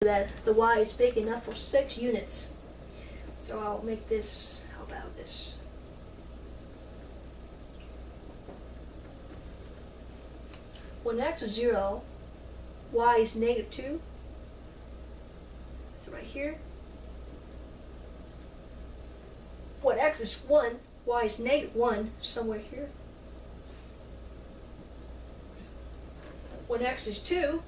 that the y is big enough for 6 units. So I'll make this, how about this? When x is 0, y is -2. So right here. When x is 1, y is -1, somewhere here. When x is 2,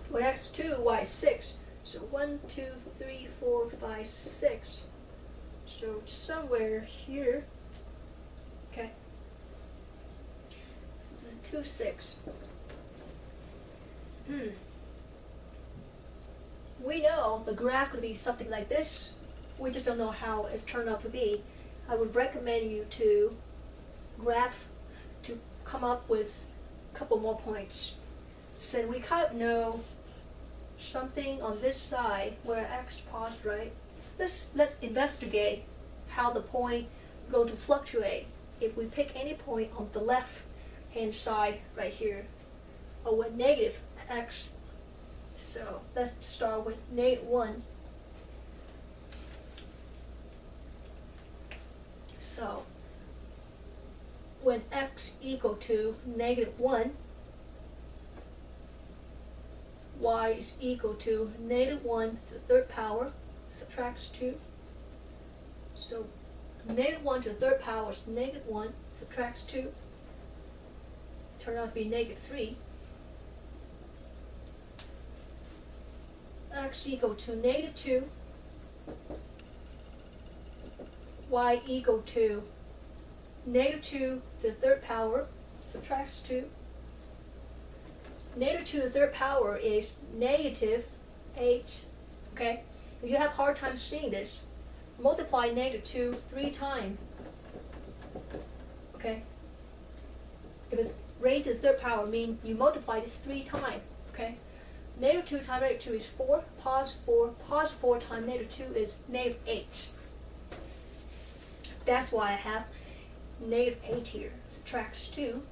when x is 2, y is 6. So 1, 2, 3, 4, 5, 6. So somewhere here. Okay. This is 2, 6. We know the graph could be something like this. We just don't know how it's turned out to be. I would recommend you to come up with a couple more points. So we kind of know something on this side where x paused, right? Let's investigate how the point going to fluctuate if we pick any point on the left hand side right here, or with negative x. So let's start with -1. So when x equal to -1, y is equal to -1 to the third power, subtracts 2. So -1 to the third power is -1, subtracts 2. Turn out to be -3. X equal to -2. Y equal to -2 to the third power, subtracts 2. -2 to the third power is -8. Okay? If you have hard time seeing this, multiply -2 3 times. Okay? If it's raised to the third power, means you multiply this 3 times. Okay? -2 times -2 is 4. Pause 4. Pause 4 times -2 is -8. That's why I have -8 here. Subtracts 2.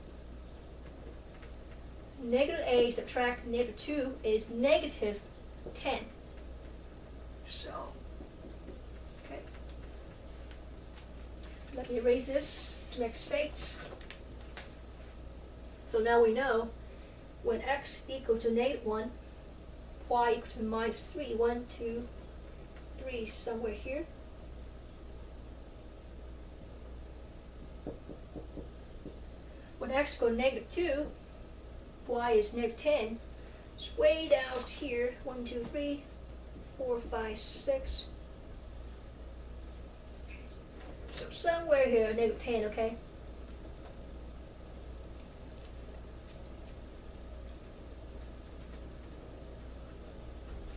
-8 subtract -2 is -10. So, okay. Let me erase this to make space. So now we know when x equal to -1, y equal to -3. 1, 2, 3, somewhere here. When x goes -2, y is -10. It's way down here. 1, 2, 3, 4, 5, 6. So somewhere here, -10, okay?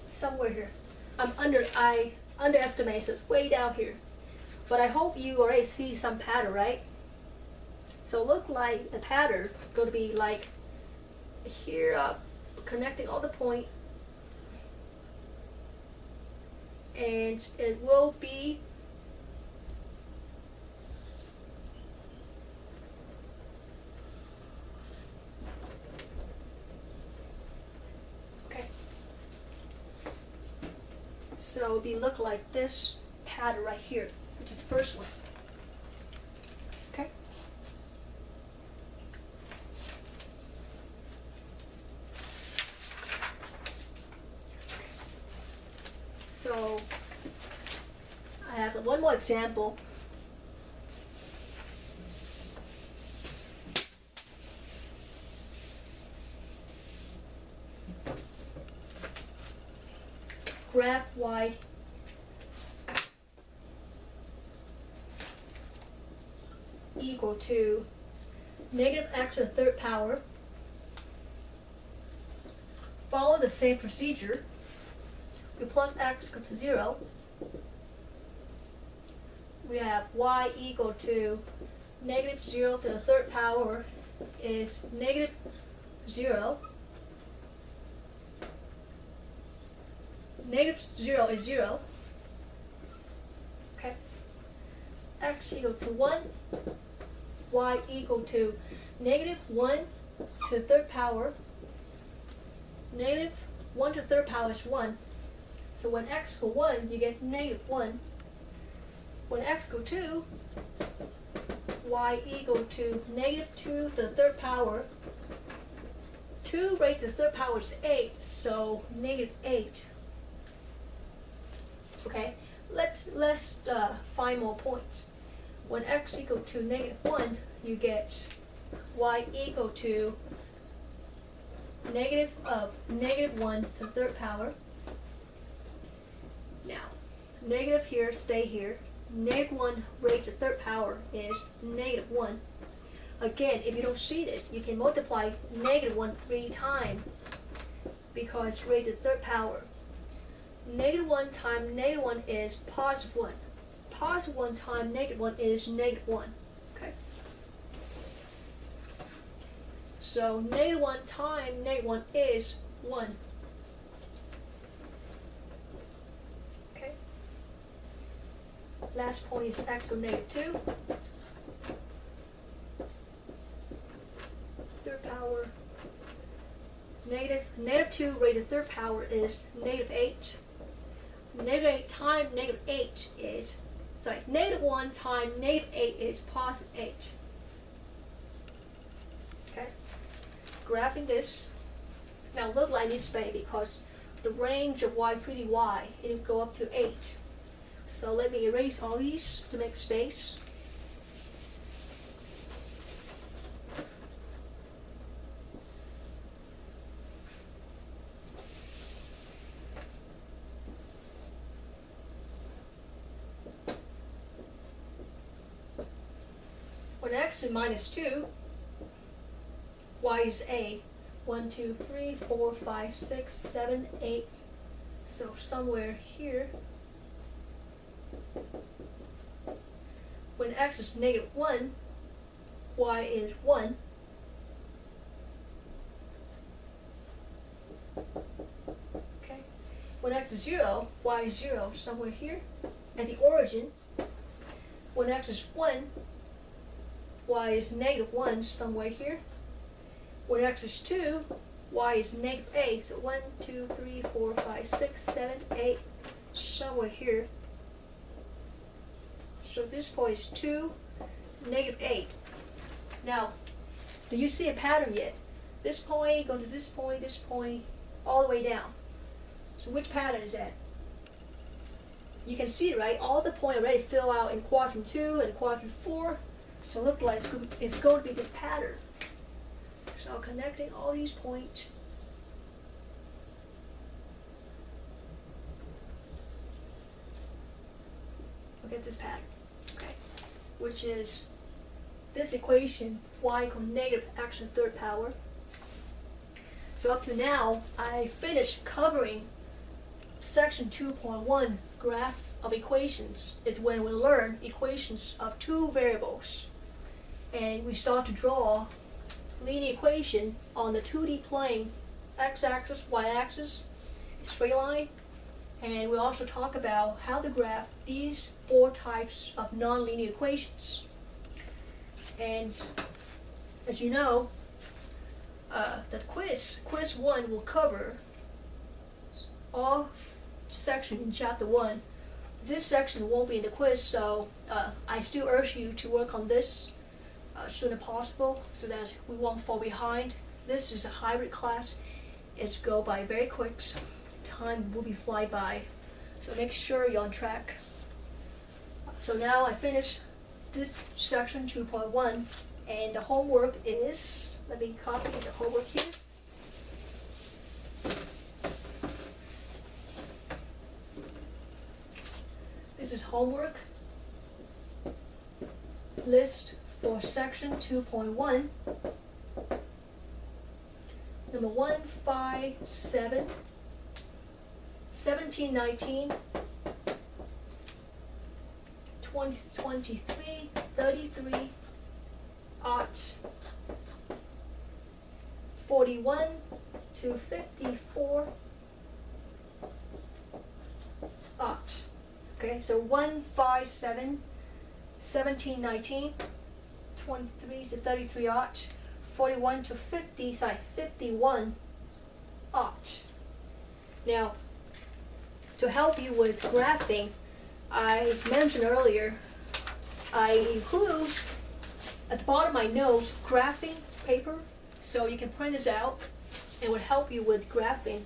Somewhere here. I underestimate, so it's way down here. But I hope you already see some pattern, right? So look like the pattern going to be like here up, connecting all the point, and it will be okay. So it'll be look like this pattern right here, which is the first one. Okay. So I have one more example. Graph y equal to -x to the third power. Follow the same procedure. We plug x equal to 0. We have y equal to -0 to the third power is -0. -0 is 0. Okay. X equal to 1. Y equal to -1 to the third power. Negative 1 to the third power is 1. So when x equals 1, you get negative 1. When x equals 2, y equal to negative 2 to the third power. 2 raised to the third power is 8, so negative 8. Okay, let's find more points. When x equal to negative 1, you get y equal to negative of negative 1 to the third power. Now, negative here, stay here. Negative 1 raised to the third power is negative 1. Again, if you don't see it, you can multiply negative 1 3 times because it's raised to the third power. Negative 1 times negative 1 is positive 1. Positive 1 times negative 1 is negative 1. Okay? So negative 1 times negative 1 is 1. Okay? Last point is x equals negative 2. Third power. Negative 2 raised to the third power is negative 8. Negative 8 times negative 8 is, negative 1 times negative 8 is positive 8. Okay? Graphing this. Now look like this way because the range of y pretty wide. It will go up to 8. So let me erase all these to make space. When x is minus 2, y is a. 1, 2, 3, 4, 5, 6, 7, 8. So somewhere here. When x is negative 1, y is 1. Okay. When x is 0, y is 0, somewhere here. At the origin, when x is 1, y is negative 1, somewhere here. When x is 2, y is negative 8. So 1, 2, 3, 4, 5, 6, 7, 8, somewhere here. So this point is 2, negative 8. Now, do you see a pattern yet? This point, go to this point, all the way down. So which pattern is that? You can see it, right? All the points already fill out in quadrant 2 and quadrant 4. So look like it's going to be this pattern. So connecting all these points. Look at this pattern, okay? Which is this equation, y equals negative x to the third power. So up to now, I finished covering section 2.1, graphs of equations. It's when we learn equations of two variables. And we start to draw linear equation on the 2D plane, x-axis, y-axis, straight line. And we also talk about how to graph these 4 types of nonlinear equations. And as you know, the quiz 1 will cover all sections in chapter 1. This section won't be in the quiz, so I still urge you to work on this as soon as possible so that we won't fall behind. This is a hybrid class. It's go by very quick. Time will be fly by. So make sure you're on track. So now I finished this section 2.1, and the homework is, let me copy the homework here. This is homework list for section 2.1. Number 1, 5, 7, 17, 19, 20, 23, 33, 41 to 54, Okay, so 1, 5, 7, 17, 19, 23 to 33, 41 to 51 ought. Now, to help you with graphing, I mentioned earlier, I include at the bottom of my notes graphing paper, so you can print this out. It would help you with graphing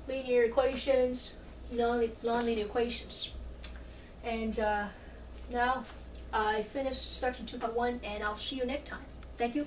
linear equations, non-linear equations. And now I finished section 2.1, and I'll see you next time. Thank you.